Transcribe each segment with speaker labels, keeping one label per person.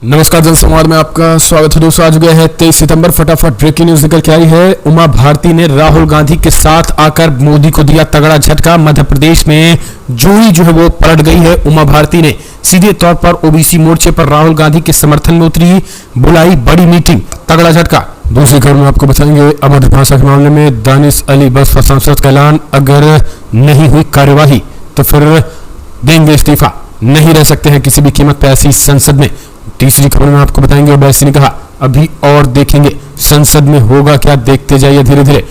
Speaker 1: नमस्कार, जनसंवाद में आपका स्वागत है दोस्तों। आज गए हैं 23 सितंबर। फटाफट ब्रेकिंग न्यूज निकल के आई है। उमा भारती ने राहुल गांधी के साथ आकर मोदी को दिया तगड़ा झटका। मध्य प्रदेश में जोड़ी जो है वो पलट गई है। उमा भारती ने सीधे तौर पर ओबीसी मोर्चे पर राहुल गांधी के समर्थन में उतरी, बुलाई बड़ी मीटिंग, तगड़ा झटका। दूसरी खबर में आपको बताएंगे अवध भाषा के मामले में दानिश अली बसपा सांसद का ऐलान, अगर नहीं हुई कार्यवाही तो फिर देंगे इस्तीफा, नहीं रह सकते हैं किसी भी कीमत पर ऐसी संसद में। तीसरी खबर में आपको बताएंगे ओवैसी ने कहा अभी और देखेंगे संसद में होगा क्या, देखते जाइए धीरे धीरे।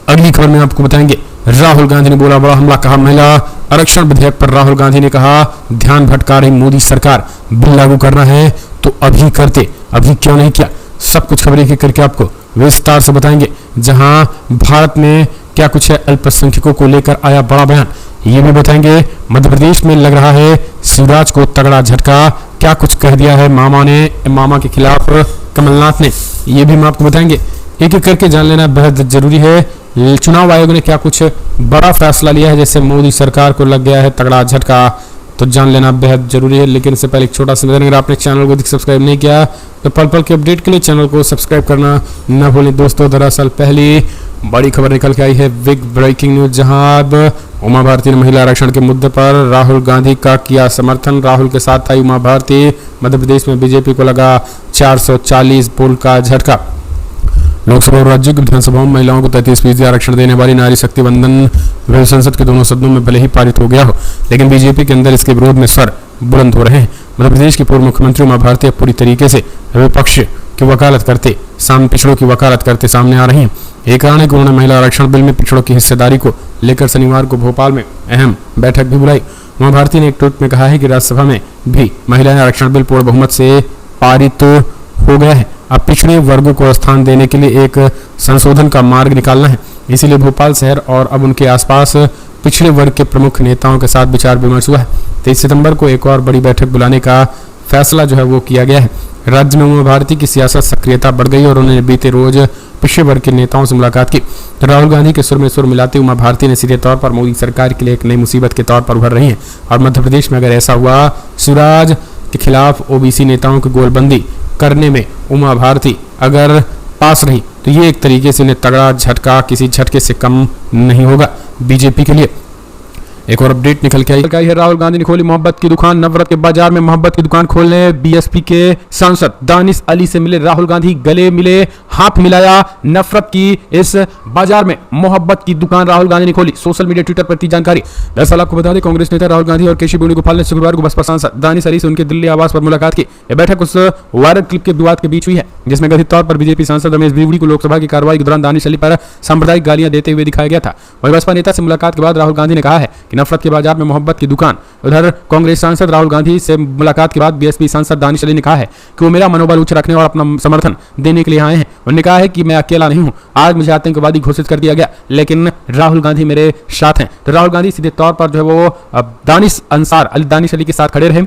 Speaker 1: अगली खबर में आपको बताएंगे राहुल गांधी ने बोला बड़ा हमला, कहा महिला आरक्षण विधेयक पर राहुल गांधी ने कहा ध्यान भटका रही मोदी सरकार, बिल लागू करना है तो अभी करते, अभी क्यों नहीं किया। सब कुछ खबरें एक करके आपको विस्तार से बताएंगे। जहां भारत में क्या कुछ है, अल्पसंख्यकों को लेकर आया बड़ा बयान, ये भी बताएंगे। मध्य प्रदेश में लग रहा है शिवराज को तगड़ा झटका, क्या कुछ कह दिया है मामा के खिलाफ कमलनाथ ने, ये भी हम आपको बताएंगे। एक एक करके जान लेना बेहद जरूरी है। चुनाव आयोग ने क्या कुछ बड़ा फैसला लिया है, जैसे मोदी सरकार को लग गया है तगड़ा झटका, तो जान लेना बेहद जरूरी है। लेकिन इससे पहले एक छोटा सा निवेदन, अगर आपने चैनल को सब्सक्राइब नहीं किया तो पल पल के अपडेट के लिए चैनल को सब्सक्राइब करना न भूलें दोस्तों। दरअसल पहली बड़ी खबर निकल के आई है, बिग ब्रेकिंग न्यूज, जहां अब उमा भारती ने महिला आरक्षण के मुद्दे पर राहुल गांधी का किया समर्थन। राहुल के साथ आई उमा भारती। मध्य प्रदेश में बीजेपी को लगा 440 वोट का झटका। लोकसभा और राज्य की विधानसभाओं में महिलाओं को 33% आरक्षण देने वाली नारी शक्ति वंदन संसद के दोनों सदनों में भले ही पारित हो गया हो, लेकिन बीजेपी के अंदर इसके विरोध में स्वर बुलंद हो रहे हैं। मध्य प्रदेश की पूर्व मुख्यमंत्री उमा भारती पूरी तरीके से विपक्ष की वकालत करते, पिछड़ों की वकालत करते सामने आ रही हैं। एक कारण है कि उन्होंने महिला आरक्षण बिल में पिछड़ों की हिस्सेदारी को लेकर शनिवार को भोपाल में अहम बैठक भी बुलाई। उमा भारती ने एक ट्वीट में कहा है कि राज्यसभा में भी महिला आरक्षण बिल पूर्ण बहुमत से पारित हो गया है। अब पिछड़े वर्गों को स्थान देने के लिए एक संशोधन का मार्ग निकालना है। इसीलिए भोपाल शहर और अब उनके आसपास पिछड़े वर्ग के प्रमुख नेताओं के साथ विचार विमर्श हुआ है। 23 सितंबर को एक और बड़ी बैठक बुलाने का फैसला जो है वो किया गया है। राज्य में उमा भारती की सियासत सक्रियता बढ़ गई और उन्होंने बीते रोज पिछड़े वर्ग के नेताओं से मुलाकात की। तो राहुल गांधी के सुर में सुर मिलाते उमा भारती ने सीधे तौर पर मोदी सरकार के लिए एक नई मुसीबत के तौर पर उभर रही हैं। और मध्य प्रदेश में अगर ऐसा हुआ, शिवराज के खिलाफ ओबीसी नेताओं की गोलबंदी करने में उमा भारती अगर पास रही तो ये एक तरीके से उन्हें तगड़ा झटका, किसी झटके से कम नहीं होगा बीजेपी के लिए। एक और अपडेट निकल के आई है, राहुल गांधी ने खोली मोहब्बत की दुकान। नवरत के बाजार में मोहब्बत की दुकान खोलने बीएसपी के सांसद दानिश अली से मिले राहुल गांधी, गले मिले, हाथ मिलाया। नफरत की इस बाजार में मोहब्बत की दुकान राहुल गांधी ने खोली, सोशल मीडिया ट्विटर पर दी जानकारी। दरअसल आपको बता दें, कांग्रेस नेता राहुल गांधी और केसी वेणुगोपाल ने शुक्रवार को बसपा सांसद दानिश अली से उनके दिल्ली आवास पर मुलाकात की। यह बैठक उस वायरल क्लिप के विवाद के बीच हुई है, जिसमें कथित तौर पर बीजेपी सांसद रमेश बिधूड़ी को लोकसभा की कार्रवाई के दौरान दानिश अली पर सांप्रदायिक गालियां देते हुए दिखाया गया था। वहीं बसपा नेता से मुलाकात के बाद राहुल गांधी ने कहा है कि नफरत के बाजार में मोहब्बत की दुकान। उधर कांग्रेस सांसद राहुल गांधी से मुलाकात के बाद बीएसपी सांसद दानिश अली ने कहा है कि वो मेरा मनोबल उच्च रखने और अपना समर्थन देने के लिए आए हैं। उन्होंने कहा है कि मैं अकेला नहीं हूं, आज मुझे आतंकवादी घोषित कर दिया गया, लेकिन राहुल गांधी मेरे साथ हैं। तो राहुल गांधी सीधे तौर पर जो है वो दानिश अली के साथ खड़े रहे।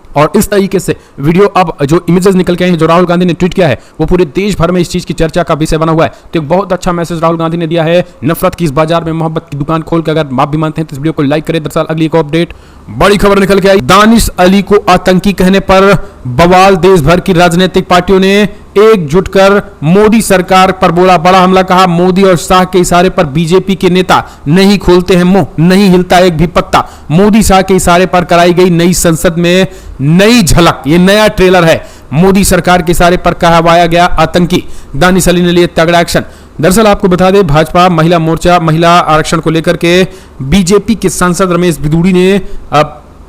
Speaker 1: और इस तरीके से वीडियो, अब जो इमेजेस निकल के आए हैं, जो राहुल गांधी ने ट्वीट किया है, वो पूरे देश भर में इस चीज की चर्चा का विषय बना हुआ है। तो एक बहुत अच्छा मैसेज राहुल गांधी ने दिया है। नफरत की इस बाजार में मोहब्बत की दुकान खोल के अगर आप भी मानते हैं तो इस वीडियो को लाइक करें। दरअसल अगली एक अपडेट, बड़ी खबर निकल के आई, दानिश अली को आतंकी कहने पर बवाल। देश भर की राजनीतिक पार्टियों ने एकजुट कर मोदी सरकार पर बोला बड़ा हमला, कहा मोदी और शाह के इशारे पर बीजेपी के नेता नहीं खोलते हैं मुंह, नहीं हिलता एक भी पत्ता। मोदी शाह के इशारे पर कराई गई नई संसद में नई झलक, ये नया ट्रेलर है। मोदी सरकार के इशारे पर कहवाया गया आतंकी, दानिश अली ने लिए तगड़ा एक्शन। दरअसल आपको बता दें, भाजपा महिला मोर्चा महिला आरक्षण को लेकर के बीजेपी के सांसद रमेश बिधूड़ी ने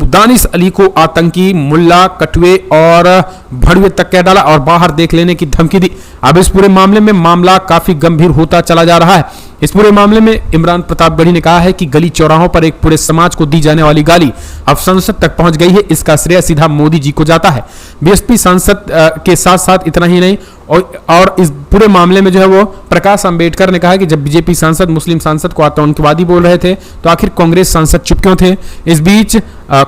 Speaker 1: दानिश अली को आतंकी, मुल्ला, कटुए और भड़वे तक कह डाला और बाहर देख लेने की धमकी दी। अब इस पूरे मामले में मामला काफी गंभीर होता चला जा रहा है। इस पूरे मामले में इमरान प्रतापगढ़ी ने कहा है कि गली चौराहों पर एक पूरे समाज को दी जाने वाली गाली अब संसद तक पहुंच गई है, इसका श्रेय सीधा मोदी जी को जाता है। बीएसपी सांसद के साथ साथ इतना ही नहीं, और इस पूरे मामले में जो है वो प्रकाश अंबेडकर ने कहा कि जब बीजेपी सांसद मुस्लिम सांसद को आतंकवादी बोल रहे थे तो आखिर कांग्रेस सांसद चुप क्यों थे। इस बीच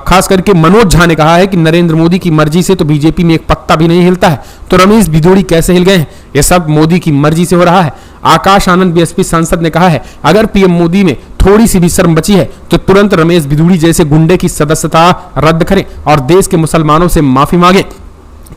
Speaker 1: खास करके मनोज झा ने कहा है कि नरेंद्र मोदी की मर्जी से तो बीजेपी में एक पत्ता भी नहीं हिलता है, तो रमेश बिधूड़ी कैसे हिल गए हैं, ये सब मोदी की मर्जी से हो रहा है। आकाश आनंद बीएसपी सांसद ने कहा है अगर पीएम मोदी में थोड़ी सी भी शर्म बची है तो तुरंत रमेश बिधूड़ी जैसे गुंडे की सदस्यता रद्द करें और देश के मुसलमानों से माफी मांगे।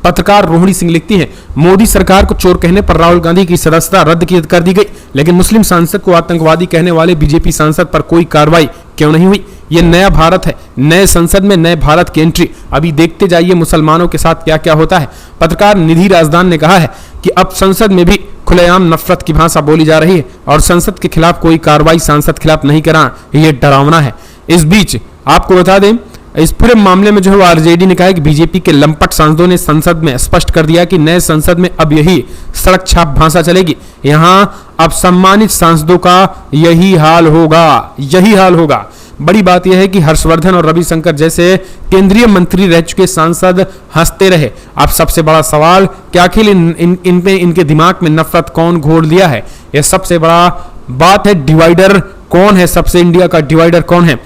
Speaker 1: पत्रकार रोहिणी सिंह लिखती हैं, मोदी सरकार को चोर कहने पर राहुल गांधी की सदस्यता रद्द कर दी गई, लेकिन मुस्लिम सांसद को आतंकवादी कहने वाले बीजेपी सांसद पर कोई कार्रवाई क्यों नहीं हुई। ये नया भारत है, नए संसद में नए भारत की एंट्री। अभी देखते जाइए मुसलमानों के साथ क्या क्या होता है। पत्रकार निधि राजदान ने कहा है कि अब संसद में भी खुलेआम नफरत की भाषा बोली जा रही है और संसद के खिलाफ कोई कार्रवाई सांसद खिलाफ नहीं करा, ये डरावना है। इस बीच आपको बता दें, इस पूरे मामले में जो है आरजेडी ने कहा है कि बीजेपी के लंपट सांसदों ने संसद में स्पष्ट कर दिया कि नए संसद में अब यही सड़क छाप भाषा चलेगी। यहां अब सम्मानित सांसदों का यही हाल होगा। बड़ी बात यह है कि हर्षवर्धन और रविशंकर जैसे केंद्रीय मंत्री रह चुके सांसद हंसते रहे। अब सबसे बड़ा सवाल कि आखिर इनके दिमाग में नफरत कौन घोल दिया है, यह सबसे बड़ा बात है। डिवाइडर कौन है, सबसे इंडिया का डिवाइडर कौन है।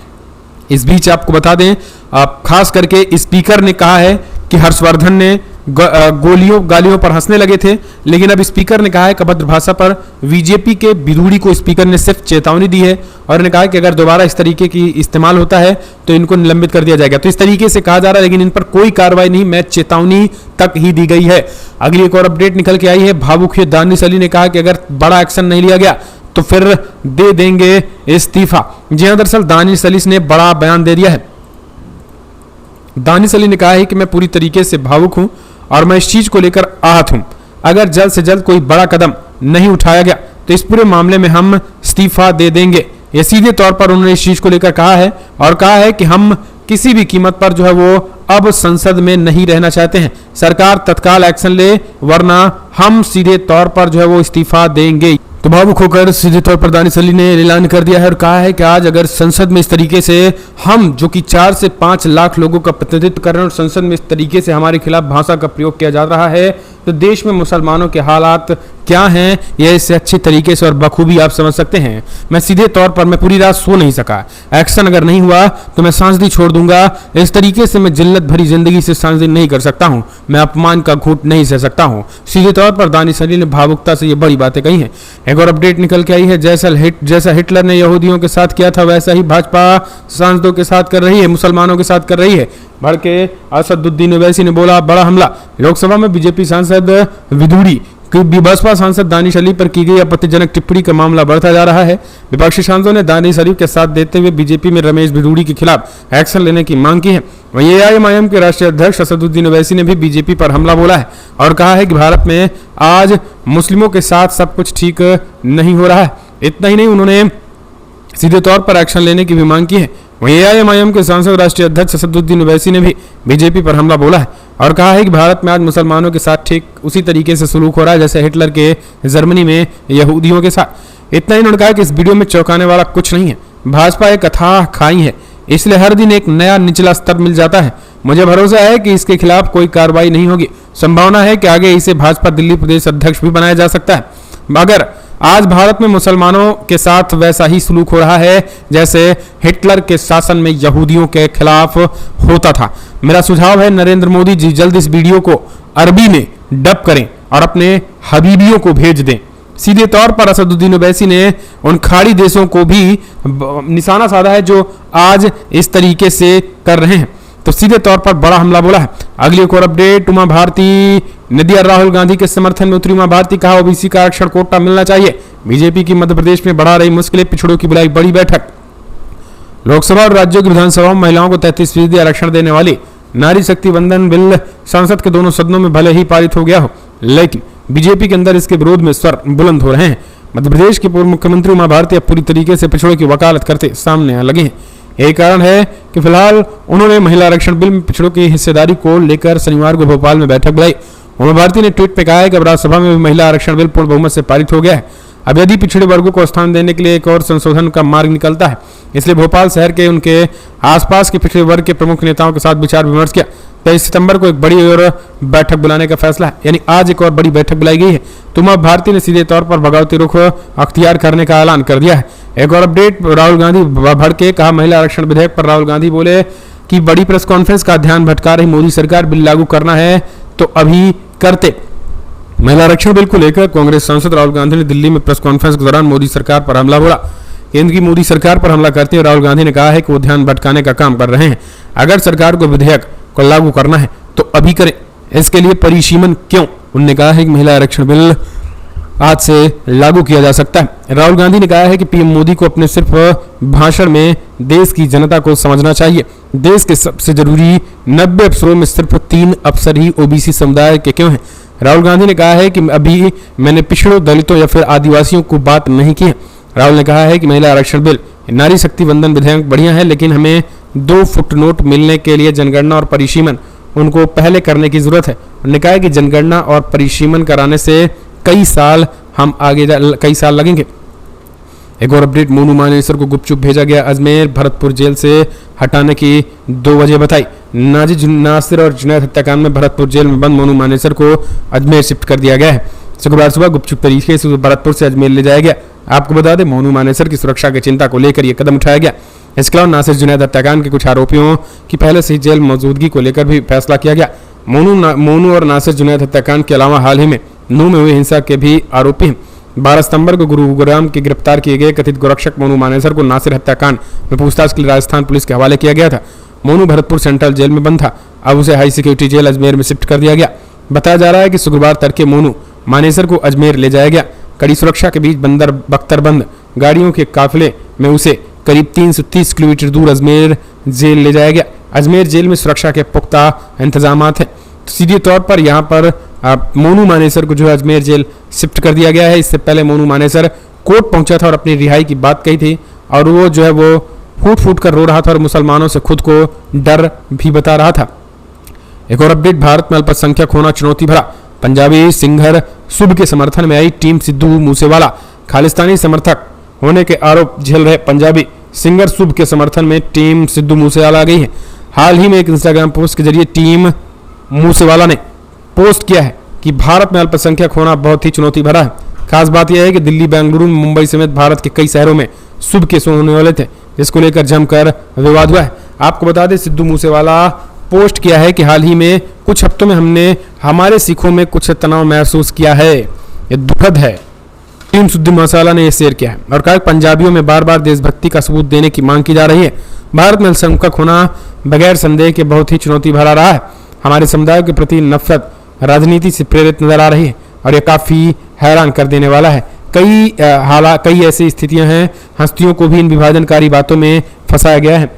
Speaker 1: इस बीच आपको बता दें, खास करके स्पीकर ने कहा है कि हर्षवर्धन ने गालियों पर हंसने लगे थे, लेकिन अब स्पीकर ने कहा है कि अभद्र भाषा पर बीजेपी के विधूड़ी को स्पीकर ने सिर्फ चेतावनी दी है और ने कहा कि अगर दोबारा इस तरीके की इस्तेमाल होता है तो इनको निलंबित कर दिया जाएगा। तो इस तरीके से कहा जा रहा है, लेकिन इन पर कोई कार्रवाई नहीं, मैं चेतावनी तक ही दी गई है। अगली एक और अपडेट निकल के आई है। भावुक दानिश अली ने कहा कि अगर बड़ा एक्शन नहीं लिया गया तो फिर दे देंगे इस्तीफा। जी हां, दरअसल दानिश अली ने बड़ा बयान दे दिया है। दानिश अली ने कहा है कि मैं पूरी तरीके से भावुक हूं और मैं इस चीज को लेकर आहत हूं। अगर जल्द से जल्द कोई बड़ा कदम नहीं उठाया गया तो इस पूरे मामले में हम इस्तीफा दे देंगे। यह सीधे तौर पर उन्होंने इस चीज को लेकर कहा है और कहा है कि हम किसी भी कीमत पर जो है वो अब संसद में नहीं रहना चाहते हैं। सरकार तत्काल एक्शन ले, वरना हम सीधे तौर पर जो है वो इस्तीफा देंगे। तो भावुक होकर सीधे तौर पर दानिश अली ने ऐलान कर दिया है और कहा है कि आज अगर संसद में इस तरीके से हम जो कि 4 से 5 लाख लोगों का प्रतिनिधित्व कर रहे हैं और संसद में इस तरीके से हमारे खिलाफ भाषा का प्रयोग किया जा रहा है तो देश में मुसलमानों के हालात क्या हैं, यह इससे अच्छे तरीके से और बखूबी आप समझ सकते हैं। मैं सीधे तौर पर मैं पूरी रात सो नहीं सका। एक्शन अगर नहीं हुआ तो मैं सांसदी छोड़ दूंगा। इस तरीके से मैं जिल्लत भरी जिंदगी से सांसदी नहीं कर सकता हूं। मैं अपमान का घूंट नहीं सह सकता हूं। सीधे तौर पर दानिश अली ने भावुकता से ये बड़ी बातें कही हैं। एक और अपडेट निकल के आई है। जैसा हिटलर ने यहूदियों के साथ किया था वैसा ही भाजपा सांसदों के साथ कर रही है, मुसलमानों के साथ कर रही है। भड़के असदुद्दीन ओवैसी ने बोला बड़ा हमला। लोकसभा में बीजेपी सांसद विधूड़ी बसपा सांसद दानिश अली पर की गई आपत्तिजनक टिप्पणी का मामला बढ़ता जा रहा है। विपक्षी सांसदों ने दानिश अली के साथ देते हुए बीजेपी में रमेश भिदूड़ी के खिलाफ एक्शन लेने की मांग की है। वहीं एआईएमआईएम के राष्ट्रीय अध्यक्ष असदुद्दीन ओवैसी ने भी बीजेपी पर हमला बोला है और कहा है कि भारत में आज मुस्लिमों के साथ सब कुछ ठीक नहीं हो रहा है। इतना ही नहीं, उन्होंने सीधे तौर पर एक्शन लेने की भी मांग की है। वहीं एआईएमआईएम के सांसद राष्ट्रीय अध्यक्ष असदुद्दीन ओवैसी ने भी बीजेपी पर हमला बोला है और कहा है कि भारत में आज मुसलमानों के साथ ठीक उसी तरीके से सलूक हो रहा है जैसे हिटलर के जर्मनी में यहूदियों के साथ। इतना ही उन्होंने कहा कि इस वीडियो में चौंकाने वाला कुछ नहीं है। भाजपा एक अथाह खाई है, इसलिए हर दिन एक नया निचला स्तर मिल जाता है। मुझे भरोसा है कि इसके खिलाफ कोई कार्रवाई नहीं होगी। संभावना है कि आगे इसे भाजपा दिल्ली प्रदेश अध्यक्ष भी बनाया जा सकता है। मगर आज भारत में मुसलमानों के साथ वैसा ही सलूक हो रहा है जैसे हिटलर के शासन में यहूदियों के खिलाफ होता था। मेरा सुझाव है नरेंद्र मोदी जी जल्द इस वीडियो को अरबी में डब करें और अपने हबीबियों को भेज दें। सीधे तौर पर असदुद्दीन ओवैसी ने उन खाड़ी देशों को भी निशाना साधा है जो आज इस तरीके से कर रहे हैं। तो सीधे तौर पर बड़ा हमला बोला है। अगली एक और अपडेट, उमा भारती ने दिया राहुल गांधी के समर्थन में उतरी उमा भारती, कहा ओबीसी का आरक्षण कोटा मिलना चाहिए। बीजेपी की मध्य प्रदेश में बढ़ा रही मुश्किलें, पिछड़ों की बुलाई बड़ी बैठक। लोकसभा और राज्यों की विधानसभाओं में महिलाओं को 33% आरक्षण देने वाली नारी शक्ति वंदन बिल संसद के दोनों सदनों में भले ही पारित हो गया हो, लेकिन बीजेपी के अंदर इसके विरोध में स्वर बुलंद हो रहे हैं। मध्य प्रदेश के पूर्व मुख्यमंत्री उमा भारती अब पूरी तरीके से पिछड़ों की वकालत करते सामने आने लगे हैं। यही कारण है कि फिलहाल उन्होंने महिला आरक्षण बिल में पिछड़ों की हिस्सेदारी को लेकर शनिवार को भोपाल में बैठक बुलाई। उमा भारती ने ट्वीट पे कहा है कि अब राज्यसभा में भी महिला आरक्षण बिल पूर्ण बहुमत से पारित हो गया है। अब यदि पिछड़े वर्गों को स्थान देने के लिए एक और संशोधन का मार्ग निकलता है, इसलिए भोपाल शहर के उनके आसपास के पिछड़े वर्ग के प्रमुख नेताओं के साथ विचार विमर्श किया। 23 सितंबर को एक बड़ी और बैठक बुलाने का फैसला है, यानी आज एक और बड़ी बैठक बुलाई गई है। तो उमा भारती ने सीधे तौर पर बगावती रुख अख्तियार करने का ऐलान कर दिया है। एक और अपडेट, राहुल गांधी भड़के, कहा महिला आरक्षण विधेयक पर राहुल गांधी बोले कि बड़ी प्रेस कॉन्फ्रेंस का ध्यान भटका रही मोदी सरकार, बिल लागू करना है तो अभी करते। महिला आरक्षण बिल को लेकर कांग्रेस सांसद राहुल गांधी ने दिल्ली में प्रेस कॉन्फ्रेंस के दौरान मोदी सरकार पर हमला बोला। केंद्र की मोदी सरकार पर हमला करते हुए राहुल गांधी ने कहा है कि वो ध्यान भटकाने का काम कर रहे हैं। अगर सरकार को विधेयक को लागू करना है तो अभी करें। इसके लिए परिसीमन क्यों? उन्होंने कहा है कि महिला आरक्षण बिल आज से लागू किया जा सकता है। राहुल गांधी ने कहा है कि पीएम मोदी को अपने सिर्फ भाषण में देश की जनता को समझना चाहिए। देश के सबसे जरूरी 90 अफसरों में सिर्फ 3 अफसर ही ओबीसी समुदाय के क्यों हैं? राहुल गांधी ने कहा है कि अभी मैंने पिछड़ों, दलितों या फिर आदिवासियों को बात नहीं की है। राहुल ने कहा है कि महिला आरक्षण बिल, नारी शक्ति वंदन विधेयक बढ़िया है, लेकिन हमें 2 फुटनोट मिलने के लिए जनगणना और परिसीमन उनको पहले करने की जरूरत है। उन्होंने कहा है कि जनगणना और परिसीमन कराने से कई साल लगेंगे। एक और अपडेट, मोनू मानेसर को गुपचुप भेजा गया अजमेर, भरतपुर जेल से हटाने की 2 वजह बताई। नासिर और जुनैद हत्याकांड में भरतपुर जेल में बंद मोनू मानेसर को अजमेर शिफ्ट कर दिया गया है। शुक्रवार सुबह गुपचुप तरीके से भरतपुर से अजमेर ले जाया गया। आपको बता दें, मोनू मानेसर की सुरक्षा की चिंता को लेकर यह कदम उठाया गया। इसके अलावा नासिर जुनैद हत्याकांड के कुछ आरोपियों की पहले से ही जेल मौजूदगी को लेकर भी फैसला किया गया। मोनू और नासिर जुनैद हत्याकांड के अलावा हाल ही में नूह में हुई हिंसा के भी आरोपी हैं। 12 सितंबर को गुरुग्राम के गिरफ्तार किए गए कथित गोरक्षक मोनू मानेसर को नासिर हत्याकांड में पूछताछ के लिए राजस्थान पुलिस के हवाले किया गया था। मोनू भरतपुर सेंट्रल जेल में बंद था, अब उसे हाई सिक्योरिटी जेल अजमेर में शिफ्ट कर दिया गया। बताया जा रहा है कि शुक्रवार तड़के मोनू मानेसर को अजमेर ले जाया गया। कड़ी सुरक्षा के बीच बख्तरबंद गाड़ियों के काफिले में उसे करीब 330 किलोमीटर दूर अजमेर जेल ले जाया गया। अजमेर जेल में सुरक्षा के पुख्ता इंतजाम हैं। सीधे तौर पर यहाँ पर मोनू मानेसर को जो है अजमेर जेल शिफ्ट कर दिया गया है। इससे पहले मोनू मानेसर कोर्ट पहुंचा था और अपनी रिहाई की बात कही थी, और वो जो है वो फूट फूट कर रो रहा था और मुसलमानों से खुद को डर भी बता रहा था। एक और अपडेट, भारत में अल्पसंख्यक होना चुनौती भरा, पंजाबी सिंगर सुब के समर्थन में आई टीम सिद्धू मूसेवाला। खालिस्तानी समर्थक होने के आरोप झेल रहे पंजाबी सिंगर सुब के समर्थन में टीम सिद्धू मूसेवाला आ गई है। हाल ही में एक इंस्टाग्राम पोस्ट के जरिए टीम मूसेवाला ने पोस्ट किया है कि भारत में अल्पसंख्यक होना बहुत ही चुनौती भरा है। खास बात यह है कि दिल्ली, बेंगलुरु, मुंबई समेत भारत के कई शहरों में शुभ के शो होने वाले थे, जिसको लेकर जमकर विवाद हुआ है। आपको बता दें, सिद्धू मूसेवाला पोस्ट किया है कि हाल ही में कुछ हफ्तों में हमने हमारे सिखों में कुछ तनाव महसूस किया है, ये दुखद है। टीम सिद्धू मूसेवाला ने यह शेयर किया है और कहा कि पंजाबियों में बार बार देशभक्ति का सबूत देने की मांग की जा रही है। भारत में अल्पसंख्यक होना बगैर संदेह के बहुत ही चुनौती भरा रहा है। हमारे समुदाय के प्रति नफरत राजनीति से प्रेरित नजर आ रही है और यह काफी हैरान कर देने वाला है। कई ऐसी स्थितियां हैं, हस्तियों को भी इन विभाजनकारी बातों में फंसाया गया है।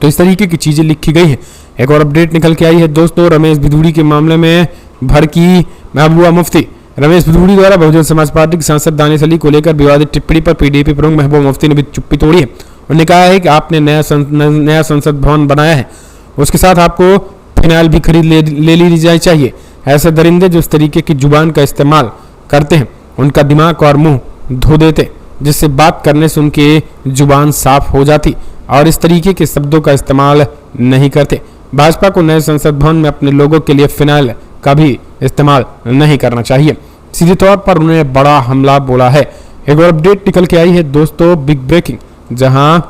Speaker 1: तो इस तरीके की चीजें लिखी गई हैं। एक और अपडेट निकल के आई है दोस्तों, रमेश भिदुड़ी के मामले में भड़की महबूबा मुफ्ती। रमेश भिदुड़ी द्वारा बहुजन समाज पार्टी के सांसद दानिश अली को लेकर विवादित टिप्पणी पर पीडीपी प्रमुख महबूबा मुफ्ती ने भी चुप्पी तोड़ी है। उन्होंने कहा है कि आपने नया संसद भवन बनाया है, उसके साथ आपको फिनाइल भी खरीद ले ली जानी चाहिए। ऐसे दरिंदे जो इस तरीके की जुबान का इस्तेमाल करते हैं, उनका दिमाग और मुंह धो देते, जिससे बात करने से उनकी जुबान साफ हो जाती और इस तरीके के शब्दों का इस्तेमाल नहीं करते। भाजपा को नए संसद भवन में अपने लोगों के लिए फिनाइल का भी इस्तेमाल नहीं करना चाहिए। सीधे तौर पर उन्होंने बड़ा हमला बोला है। एक और अपडेट निकल के आई है दोस्तों, बिग ब्रेकिंग, जहां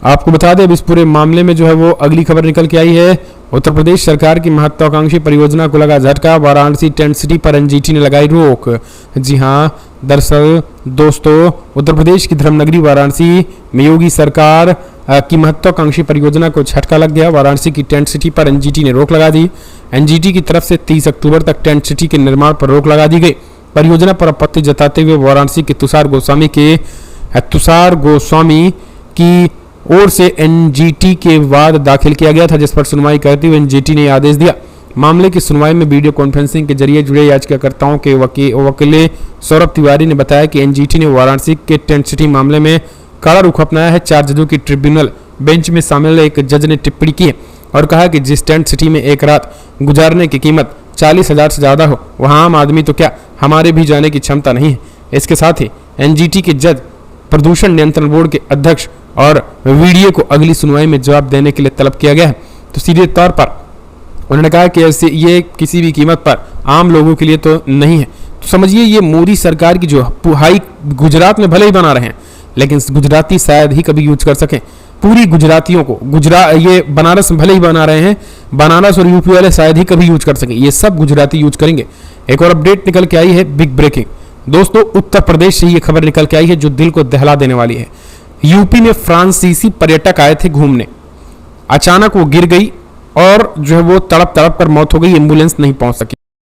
Speaker 1: आपको बता दें इस पूरे मामले में जो है वो अगली खबर निकल के आई है। उत्तर प्रदेश सरकार की महत्वाकांक्षी परियोजना को लगा झटका, वाराणसी टेंट सिटी पर एनजीटी ने लगाई रोक। जी हां, दरअसल दोस्तों उत्तर प्रदेश की धर्मनगरी वाराणसी में योगी सरकार की महत्वाकांक्षी परियोजना को झटका लग गया। वाराणसी की टेंट सिटी पर एनजीटी ने रोक लगा दी। एनजीटी की तरफ से 30 अक्टूबर तक टेंट सिटी के निर्माण पर रोक लगा दी गई। परियोजना पर आपत्ति जताते हुए वाराणसी के तुषार गोस्वामी की ओर से एनजीटी के वाद दाखिल किया गया था, जिस पर सुनवाई करते हुए एनजीटी ने आदेश दिया। मामले की सुनवाई में वीडियो कॉन्फ्रेंसिंग के जरिए जुड़े याचिकाकर्ताओं के वकील सौरभ तिवारी ने बताया कि एनजीटी ने वाराणसी के टेंट सिटी मामले में कड़ा रुख अपनाया है। 4 जजों की ट्रिब्यूनल बेंच में शामिल एक जज ने टिप्पणी की और कहा कि जिस टेंट सिटी में एक रात गुजारने की कीमत 40,000 से ज्यादा हो, वहां आम आदमी तो क्या, हमारे भी जाने की क्षमता नहीं है। इसके साथ ही एनजीटी के जज प्रदूषण नियंत्रण बोर्ड के अध्यक्ष और वीडियो को अगली सुनवाई में जवाब देने के लिए तलब किया गया है। तो सीधे तौर पर उन्होंने कहा कि ऐसे ये किसी भी कीमत पर आम लोगों के लिए तो नहीं है। तो समझिए ये मोदी सरकार की जो हाई गुजरात में भले ही बना रहे हैं, लेकिन गुजराती शायद ही कभी यूज कर सकें। पूरी गुजरातियों को ये बनारस भले ही बना रहे हैं, बनारस और यूपी वाले शायद ही कभी यूज कर सकें, ये सब गुजराती यूज करेंगे। एक और अपडेट निकल के आई है, बिग ब्रेकिंग दोस्तों, उत्तर प्रदेश से ये खबर निकल के आई है जो दिल को दहला देने वाली है। यूपी में फ्रांसीसी पर्यटक आए थे घूमने, अचानक वो गिर गई और जो है वो तड़प तड़प कर मौत हो गई, एम्बुलेंस नहीं पहुंच सकी।